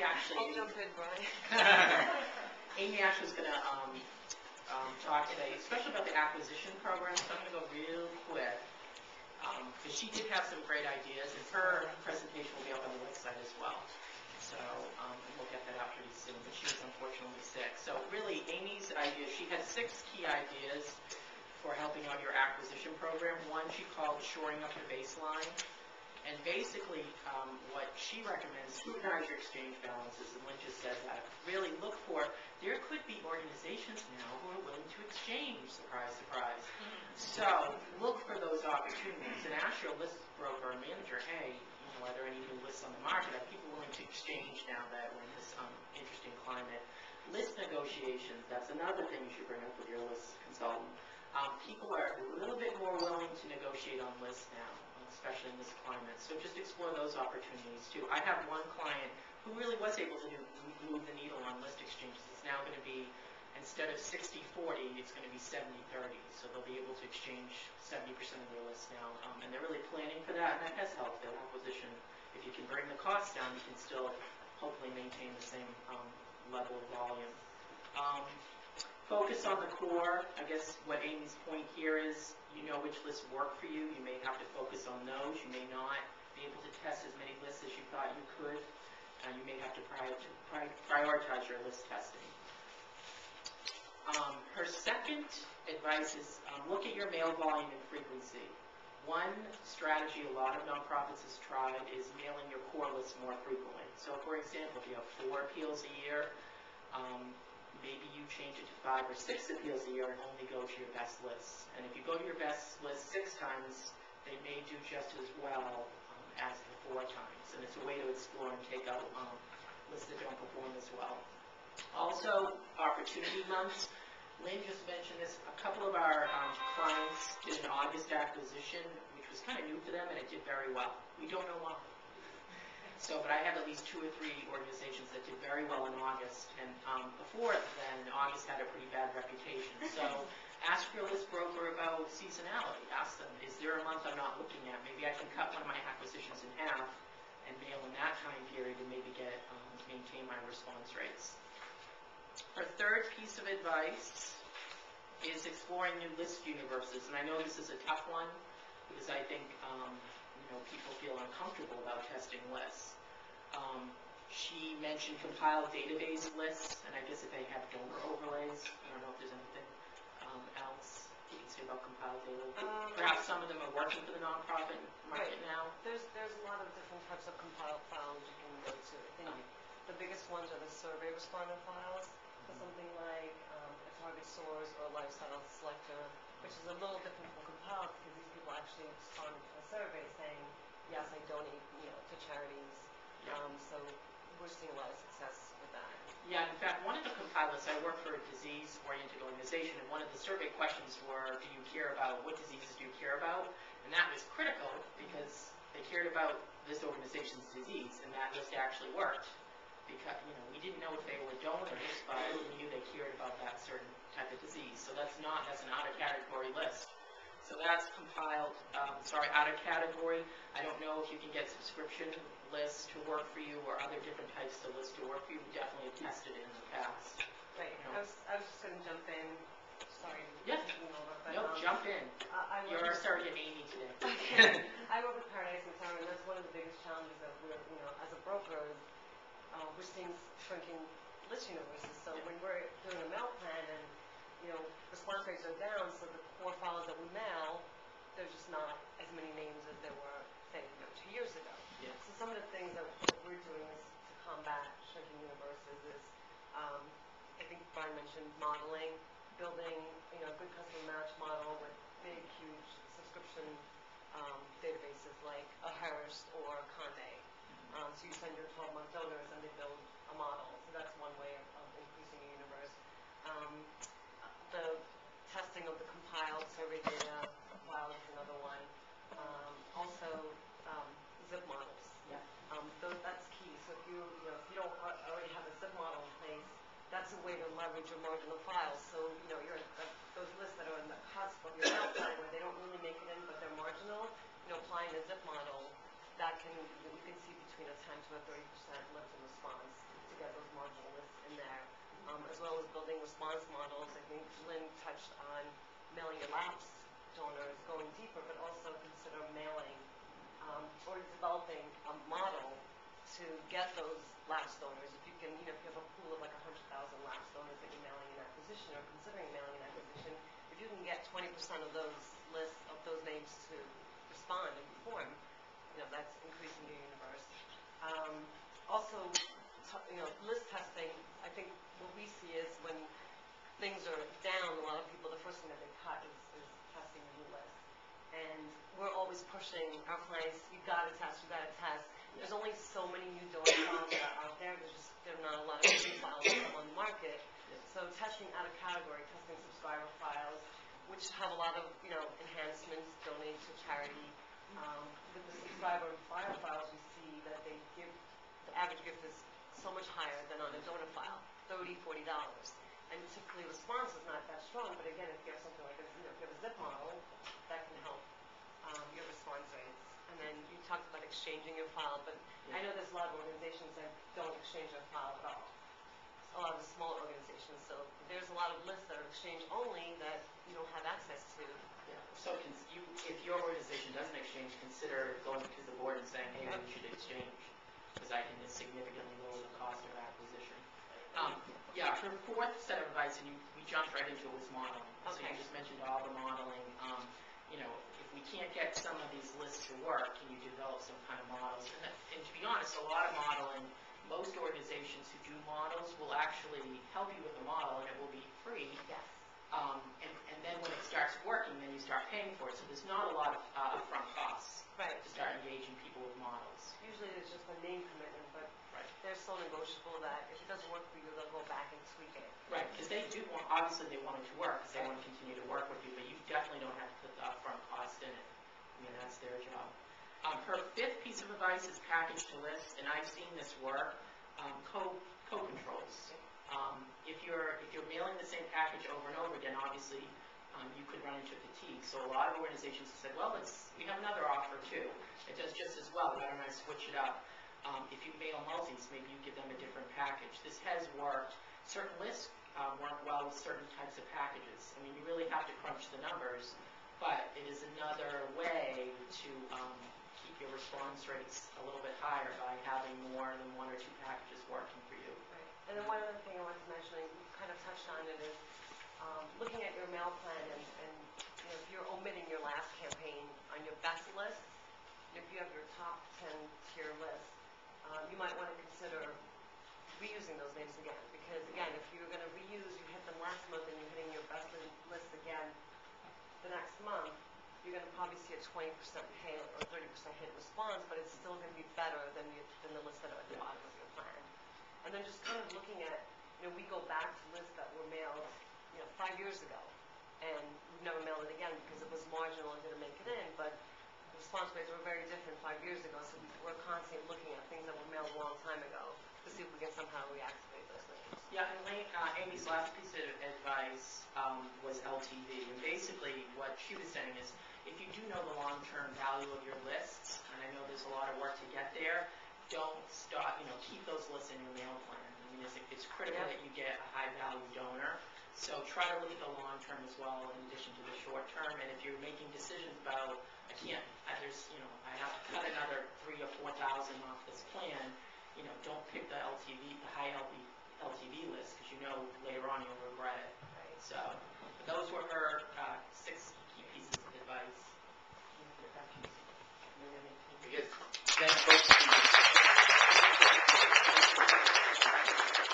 actually... I'll jump in, Bryan. Amy actually is going to talk today, especially about the acquisition program, so I'm going to go real quick, because she did have some great ideas, and her presentation will be up on the website as well. So we'll get that out pretty soon, but she was unfortunately sick. So really, Amy's idea, she had 6 key ideas for helping out your acquisition program. One she called shoring up the baseline. And basically, what she recommends, scrutinize your exchange balances, and Lynn just said that. Really look for, there could be organizations now who are willing to exchange, surprise, surprise. So look for those opportunities and ask your list broker or manager, hey, are there any new lists on the market? Are people willing to exchange now that we're in this interesting climate? List negotiations, that's another thing you should bring up with your list consultant. People are a little bit more willing to negotiate on lists now, especially in this climate. So just explore those opportunities too. I have one client who really was able to move the needle on list exchanges. It's now going to be, instead of 60-40, it's going to be 70-30. So they'll be able to exchange 70% of their lists now. And they're really planning for that, and that has helped their acquisition. If you can bring the costs down, you can still hopefully maintain the same level of volume. Focus on the core. I guess what Amy's point here is, you know which lists work for you. You may have to focus on those. You may not be able to test as many lists as you thought you could. You may have to prioritize your list testing. Her second advice is look at your mail volume and frequency. One strategy a lot of nonprofits has tried is mailing your core list more frequently. So for example, if you have 4 appeals a year, maybe you change it to 5 or 6 appeals a year and only go to your best lists. And if you go to your best list 6 times, they may do just as well as the 4 times. And it's a way to explore and take out lists that don't perform as well. Also, opportunity months. Lynn just mentioned this. A couple of our clients did an August acquisition, which was kind of new to them, and it did very well. We don't know why. So, but I have at least 2 or 3 organizations that did very well in August, and before then, August had a pretty bad reputation. So, ask your list broker about seasonality. Ask them, is there a month I'm not looking at? Maybe I can cut one of my acquisitions in half and mail in that time period and maybe get maintain my response rates. Our third piece of advice is exploring new list universes, and I know this is a tough one because I think people feel uncomfortable about testing lists. She mentioned compiled database lists, and I guess if they have donor overlays, I don't know if there's anything else you can say about compiled data. Perhaps some of them are working for the nonprofit market now. There's a lot of different types of compiled files you can go to. I think the biggest ones are the survey respondent files, for something like a target source or a lifestyle selector, which is a little different from compiled because these people actually responded to a survey saying, yes, I donate to charities. So we're seeing a lot of success with that. Yeah, in fact, one of the compilers, I work for a disease-oriented organization, and one of the survey questions were, do you care about, what diseases do you care about? And that was critical because they cared about this organization's disease, and that list actually worked. Because, we didn't know if they were donors, but we knew they cared about that certain type of disease. So that's an out-of-category list. So that's compiled, out of category. I don't know if you can get subscription lists to work for you or other different types of lists to work for you. We definitely have tested it in the past. Right. I was just going to jump in. Sorry. Yeah. No, jump in. You're starting at Amy today. Okay. I work with Paradise and Time, and that's one of the biggest challenges that we're, as a broker, we're seeing shrinking list universes. So when we're doing a mail plan and response rates are down, so the core files that we mail, there's just not as many names as there were, say, 2 years ago. Yeah. So some of the things that we're doing is to combat shrinking universes is, I think Bryan mentioned modeling, building a good customer match model with big, huge subscription databases like a Hearst or a Conde. So you send your 12-month donors and they build a model. So that's one way of increasing your universe. The testing of the compiled survey data file is another one. Also, zip models. Yeah. That's key. So if you don't already have a zip model in place, that's a way to leverage your marginal files. So you're those lists that are in the cusp of your mail plan where they don't really make it in, but they're marginal. Applying a zip model, that you can see between a 10 to a 30% lift in response. as well as building response models. I think Lynn touched on mailing your lapsed donors, going deeper, but also consider mailing or developing a model to get those lapsed donors. If you can, if you have a pool of like 100,000 lapsed donors that you're mailing in acquisition or considering mailing in acquisition, if you can get 20% of those lists of those names to respond and perform, that's increasing your universe. Also, list testing, I think what we see is when things are down, a lot of people, the first thing that they cut is testing a new list. And we're always pushing our clients, you've got to test, you've got to test. There's only so many new donor files that are out there. There are not a lot of new files that come on the market. So testing out of category, testing subscriber files, which have a lot of, enhancements, donate to charity. With the subscriber file files, we see that the average gift is so much higher than on a donor file, $30, $40. And typically response is not that strong, but again, if you have something like if you have a zip model, that can help your response rates. And then you talked about exchanging your file, but I know there's a lot of organizations that don't exchange their file at all. A lot of the small organizations, so there's a lot of lists that are exchange only that you don't have access to. Yeah. So if your organization doesn't exchange, consider going to the board and saying, hey, we should exchange, because I can significantly lower the cost of acquisition. Yeah, her fourth set of advice, and we jumped right into it, was modeling. Okay. So you just mentioned all the modeling. If we can't get some of these lists to work, can you develop some kind of models? And to be honest, a lot of modeling, most organizations who do models will actually help you with the model, and it will be free. Yes. And then when it starts working, then you start paying for it. So there's not a lot of upfront costs to start engaging people with models. Usually there's just a name commitment, but they're so negotiable that if it doesn't work for you, they'll go back and tweak it. Right, because they do want, obviously they want it to work, because they want to continue to work with you, but you definitely don't have to put the upfront cost in it. I mean, that's their job. Her fifth piece of advice is package to list, and I've seen this work. Co-controls. If you're mailing the same package over and over again, obviously you could run into fatigue. So a lot of organizations have said, well, we have another offer too. It does just as well. Why don't I switch it up? If you mail multis, maybe you give them a different package. This has worked. Certain lists work well with certain types of packages. I mean, you really have to crunch the numbers, but it is another way to keep your response rates a little bit higher by having more than one or two packages working for you. Right. And then one other thing I wanted to mention, and you kind of touched on it, is looking at your mail plan and if you're omitting your last campaign on your best list, if you have your top 10 tier list, you might want to consider reusing those names again, because again, if you're going to reuse, you hit them last month and you're hitting your best list again the next month, you're going to probably see a 20% hit or 30% hit response, but it's still going to be better than the lists that are at the bottom of your plan. And then just kind of looking at, we go back to lists that were mailed 5 years ago, and we've never mailed it again because it was marginal and didn't make it in, but the response rates were very different 5 years ago, so we're constantly looking at things that were mailed a long time ago to see if we can somehow reactivate those names. Yeah, and Amy's last piece of advice was LTV, and basically what she was saying is, if you do know the long-term value of your lists, and I know there's a lot of work to get there, don't stop, keep those lists in your mail plan. I mean, it's critical that you get a high-value donor, so try to look at the long-term as well in addition to the short-term, and if you're making decisions about, I have to cut another 3,000 or 4,000 off this plan, don't pick the high LTV list, because later on you'll regret it. Right. So those were her 6 key pieces of advice. Thanks, folks.